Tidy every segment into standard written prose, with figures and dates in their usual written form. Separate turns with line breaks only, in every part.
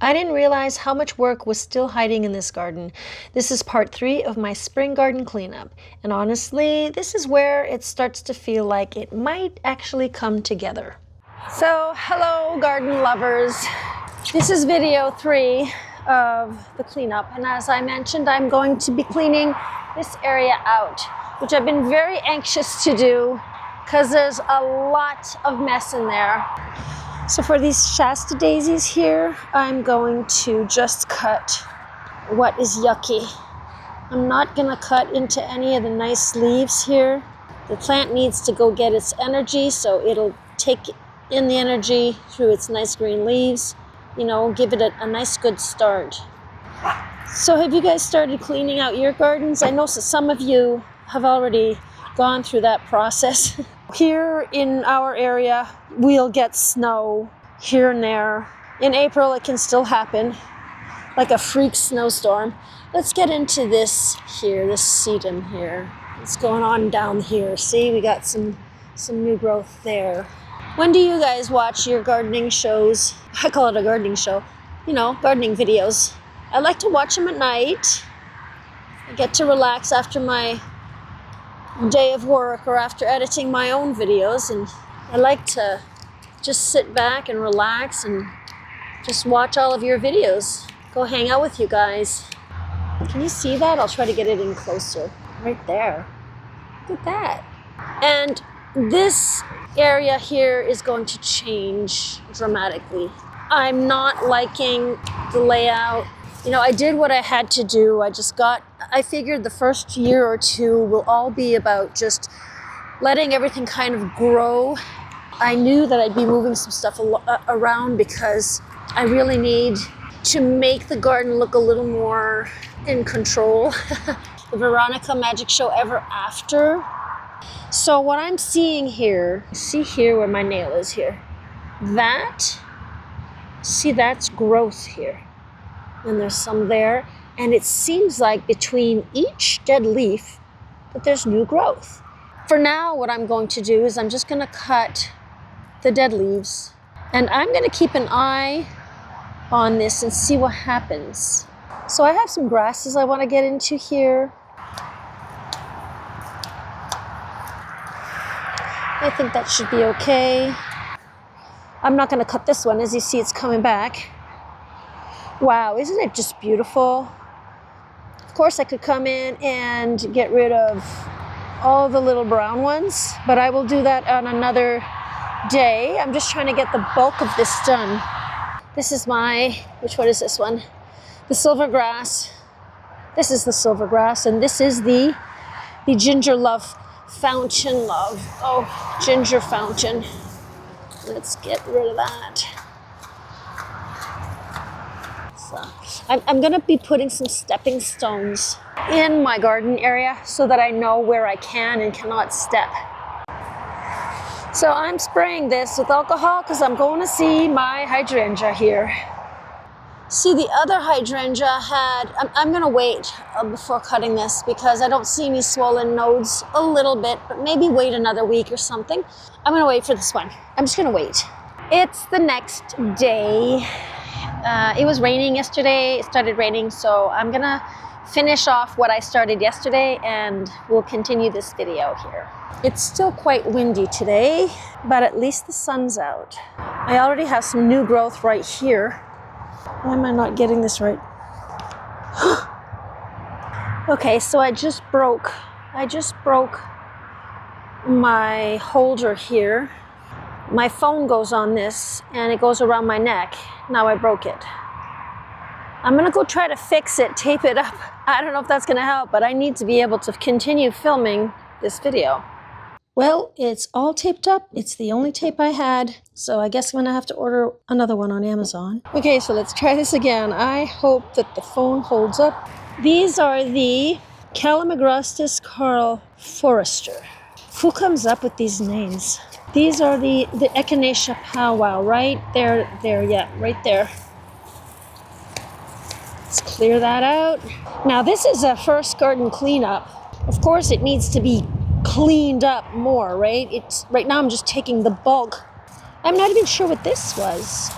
I didn't realize how much work was still hiding in this garden. This is part 3 of my spring garden cleanup, and honestly, this is where it starts to feel like it might actually come together. So, hello garden lovers. This is video 3 of the cleanup, and as I mentioned, I'm going to be cleaning this area out, which I've been very anxious to do because there's a lot of mess in there. So for these Shasta daisies here, I'm going to just cut what is yucky. I'm not gonna cut into any of the nice leaves here. The plant needs to go get its energy, so it'll take in the energy through its nice green leaves, you know, give it a nice good start. So have you guys started cleaning out your gardens? I know some of you have already gone through that process. Here in our area, we'll get snow here and there. In April, it can still happen, like a freak snowstorm. Let's get into this here, this sedum here. What's going on down here? See, we got some new growth there. When do you guys watch your gardening shows? I call it a gardening show. You know, gardening videos. I like to watch them at night. I get to relax after my day of work or after editing my own videos, and I like to just sit back and relax and just watch all of your videos. Go hang out with you guys. Can you see that? I'll try to get it in closer. Right there. Look at that. And this area here is going to change dramatically. I'm not liking the layout. You know, I did what I had to do. I figured the first year or two will all be about just letting everything kind of grow. I knew that I'd be moving some stuff around because I really need to make the garden look a little more in control. The Veronica Magic Show Ever After. So what I'm seeing here, see here where my nail is here, that's growth here. And there's some there, and it seems like between each dead leaf that there's new growth. For now, what I'm going to do is I'm just going to cut the dead leaves, and I'm going to keep an eye on this and see what happens. So I have some grasses I want to get into here. I think that should be okay. I'm not going to cut this one. As you see, it's coming back. Wow, isn't it just beautiful? Of course, I could come in and get rid of all the little brown ones, but I will do that on another day. I'm just trying to get the bulk of this done. This is which one is this one? The silvergrass. This is the silvergrass, and this is the ginger love fountain love. Oh, ginger fountain. Let's get rid of that. I'm going to be putting some stepping stones in my garden area so that I know where I can and cannot step. So I'm spraying this with alcohol because I'm going to see my hydrangea here. See, the other hydrangea I'm going to wait before cutting this because I don't see any swollen nodes a little bit, but maybe wait another week or something. I'm going to wait for this one. I'm just going to wait. It's the next day. It was raining yesterday. It started raining, so I'm gonna finish off what I started yesterday and we'll continue this video here. It's still quite windy today, but at least the sun's out. I already have some new growth right here. Why am I not getting this right? Okay, so I just broke my holder here. My phone goes on this and it goes around my neck. Now I broke it. I'm gonna go try to fix it, tape it up. I don't know if that's gonna help, but I need to be able to continue filming this video. Well, it's all taped up. It's the only tape I had, so I guess I'm gonna have to order another one on Amazon. Okay, so let's try this again. I hope that the phone holds up. These are the Calamagrostis Carl Forrester. Who comes up with these names? These are the Echinacea powwow, right? There, yeah, right there. Let's clear that out. Now this is a first garden cleanup. Of course it needs to be cleaned up more, right? Right now I'm just taking the bulk. I'm not even sure what this was.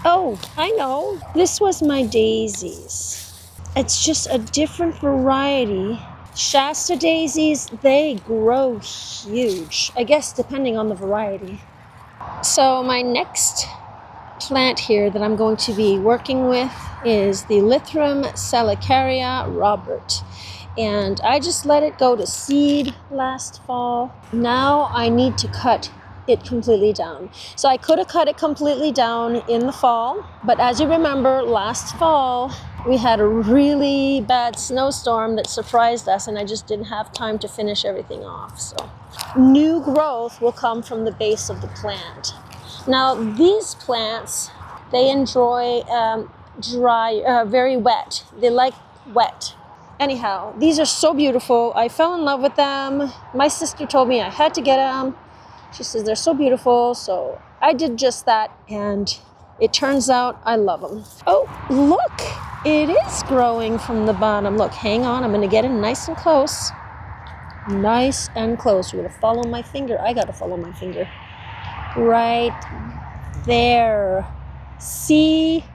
Oh, I know. This was my daisies. It's just a different variety. Shasta daisies, they grow huge. I guess depending on the variety. So my next plant here that I'm going to be working with is the Lythrum salicaria Robert. And I just let it go to seed last fall. Now I need to cut it completely down. So I could have cut it completely down in the fall, but as you remember, last fall we had a really bad snowstorm that surprised us, and I just didn't have time to finish everything off. So new growth will come from the base of the plant. Now these plants, they enjoy very wet. They like wet. Anyhow, these are so beautiful. I fell in love with them. My sister told me I had to get them. She says they're so beautiful, so I did just that, and it turns out I love them. Oh, look, it is growing from the bottom. Look, hang on, I'm gonna get in nice and close. Nice and close. You're gonna follow my finger. I gotta follow my finger. Right there. See?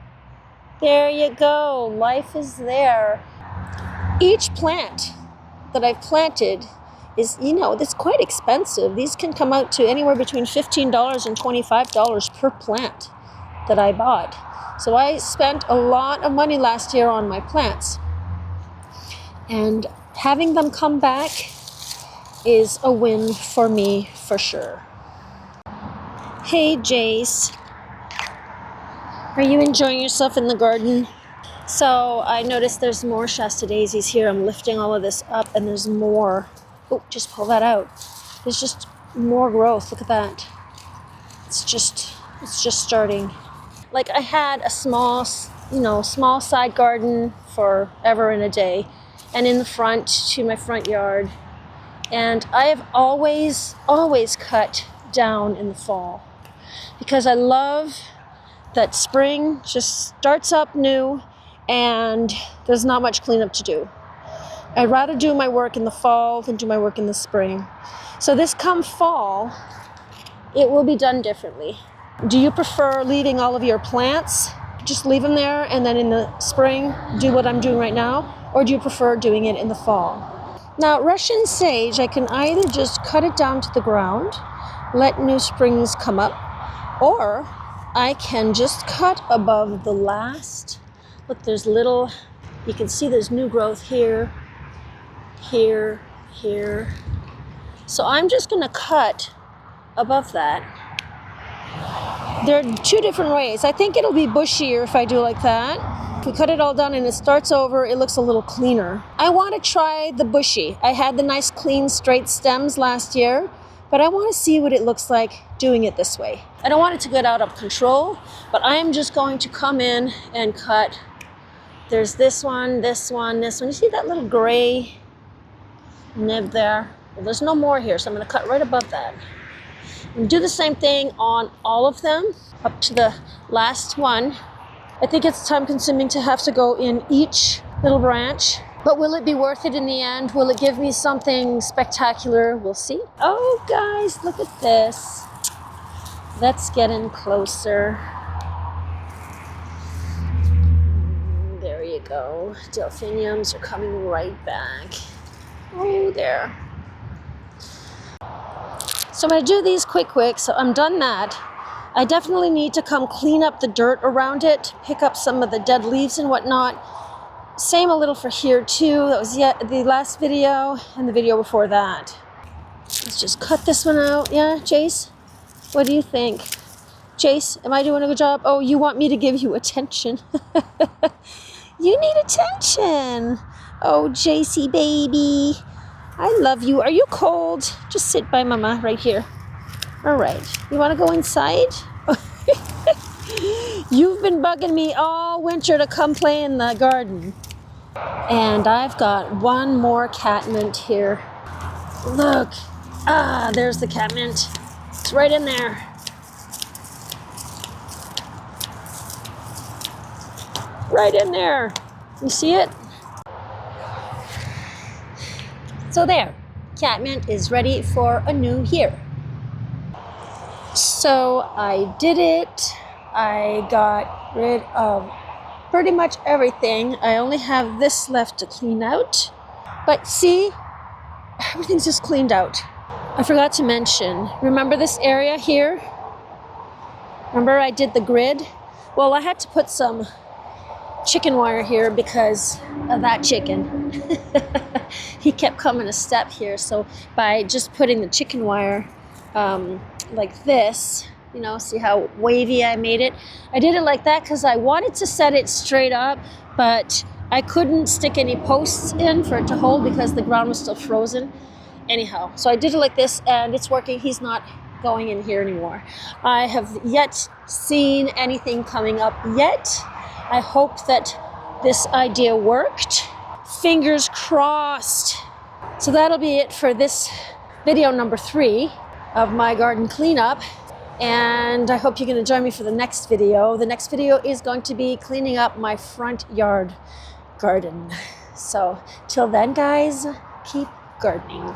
There you go. Life is there. Each plant that I've planted is, it's quite expensive. These can come out to anywhere between $15 and $25 per plant that I bought. So I spent a lot of money last year on my plants. And having them come back is a win for me for sure. Hey, Jace. Are you enjoying yourself in the garden? So I noticed there's more Shasta daisies here. I'm lifting all of this up and there's more. Oh, just pull that out. There's just more growth. Look at that. It's just starting. Like I had a small side garden forever and a day, and in the front to my front yard. And I have always cut down in the fall because I love that spring just starts up new and there's not much cleanup to do. I'd rather do my work in the fall than do my work in the spring. So this come fall, it will be done differently. Do you prefer leaving all of your plants, just leave them there, and then in the spring do what I'm doing right now? Or do you prefer doing it in the fall? Now, Russian sage, I can either just cut it down to the ground, let new springs come up, or I can just cut above the last. Look, you can see there's new growth here, here, here. So I'm just gonna cut above that. There are two different ways. I think it'll be bushier if I do like that. If we cut it all down and it starts over, it looks a little cleaner. I want to try the bushy. I had the nice clean straight stems last year, but I want to see what it looks like doing it this way. I don't want it to get out of control, but I am just going to come in and cut. There's this one, this one, this one. You see that little gray nib there? Well, there's no more here, so I'm going to cut right above that. And do the same thing on all of them up to the last one. I think it's time consuming to have to go in each little branch, but will it be worth it in the end? Will it give me something spectacular? We'll see. Oh guys, look at this. Let's get in closer. There you go. Delphiniums are coming right back. Oh, there. So I'm going to do these quick, so I'm done that. I definitely need to come clean up the dirt around it, pick up some of the dead leaves and whatnot. Same a little for here too. That was the last video and the video before that. Let's just cut this one out. Yeah, Jace? What do you think? Jace, am I doing a good job? Oh, you want me to give you attention. You need attention. Oh, Jacey baby. I love you. Are you cold? Just sit by Mama right here. All right. You want to go inside? You've been bugging me all winter to come play in the garden. And I've got one more catmint here. Look. Ah, there's the catmint. It's right in there. Right in there. You see it? So there, catmint is ready for a new year. So I did it. I got rid of pretty much everything. I only have this left to clean out. But see, everything's just cleaned out. I forgot to mention, remember this area here? Remember I did the grid? Well, I had to put some chicken wire here because of that chicken. He kept coming a step here. So by just putting the chicken wire like this, you know, see how wavy I made it? I did it like that because I wanted to set it straight up, but I couldn't stick any posts in for it to hold because the ground was still frozen. Anyhow, so I did it like this and it's working. He's not going in here anymore. I have yet seen anything coming up yet. I hope that this idea worked. Fingers crossed. So that'll be it for this video number 3 of my garden cleanup. And I hope you're going to join me for the next video. The next video is going to be cleaning up my front yard garden. So till then, guys, keep gardening.